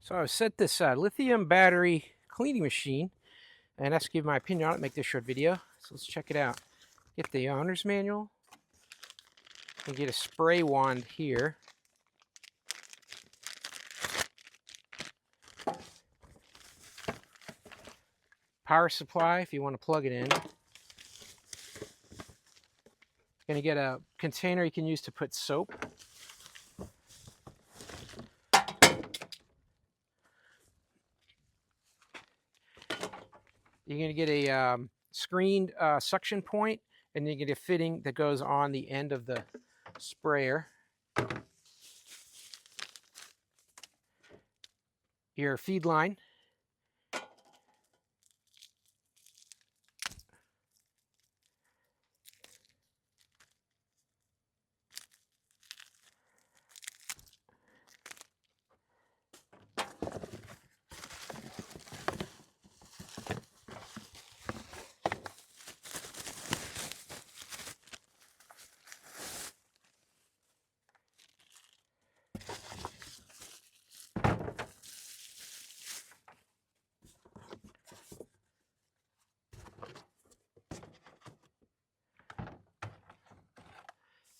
So I set this lithium battery cleaning machine and asked to give my opinion on it, make this short video. So let's check it out. Get the owner's manual and get a spray wand here. Power supply if you want to plug it in. Going to get a container you can use to put soap. You're going to get a screened suction point, and you get a fitting that goes on the end of the sprayer. Your feed line.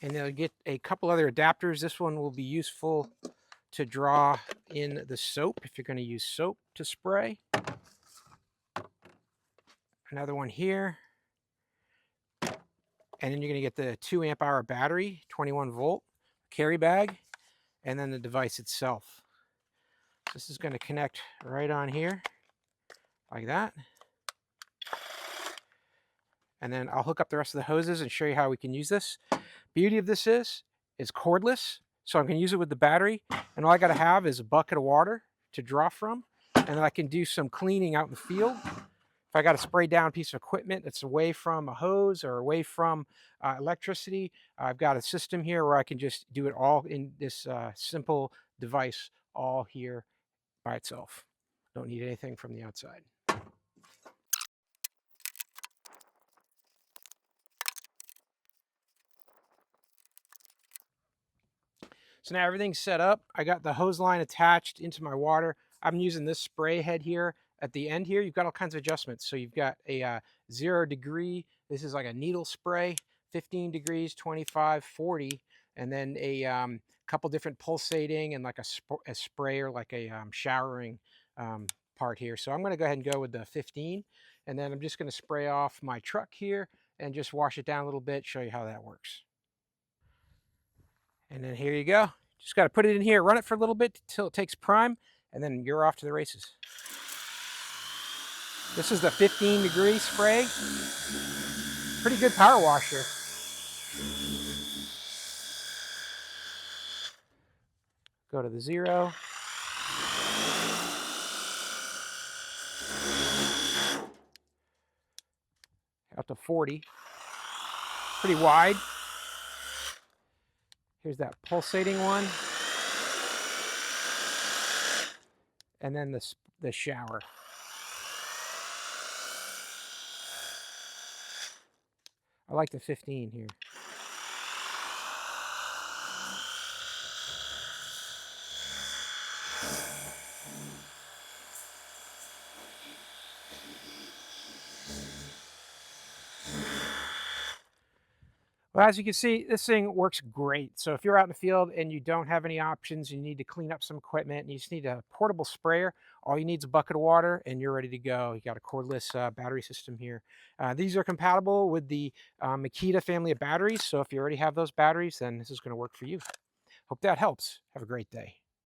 And they'll get a couple other adapters. This one will be useful to draw in the soap if you're going to use soap to spray. Another one here. And then you're going to get the 2 amp hour battery, 21 volt carry bag, and then the device itself. This is going to connect right on here like that. And then I'll hook up the rest of the hoses and show you how we can use this. Beauty of this is cordless, so I can use it with the battery, and all I got to have is a bucket of water to draw from, and then I can do some cleaning out in the field. If I got a spray down piece of equipment that's away from a hose or away from electricity, I've got a system here where I can just do it all in this simple device all here by itself. Don't need anything from the outside. So now everything's set up. I got the hose line attached into my water. I'm using this spray head here. At the end here, you've got all kinds of adjustments. So you've got a 0 degree. This is like a needle spray, 15 degrees, 25, 40. And then a couple different pulsating and like a sprayer, like a showering part here. So I'm going to go ahead and go with the 15. And then I'm just going to spray off my truck here and just wash it down a little bit, show you how that works. And then here you go. Just got to put it in here, run it for a little bit until it takes prime, and then you're off to the races. This is the 15 degree spray. Pretty good power washer. Go to the 0. Out to 40. Pretty wide. Here's that pulsating one. And then the shower. I like the 15 here. Well, as you can see, this thing works great. So if you're out in the field and you don't have any options, you need to clean up some equipment, and you just need a portable sprayer, all you need is a bucket of water, and you're ready to go. You got a cordless battery system here. These are compatible with the Makita family of batteries. So if you already have those batteries, then this is going to work for you. Hope that helps. Have a great day.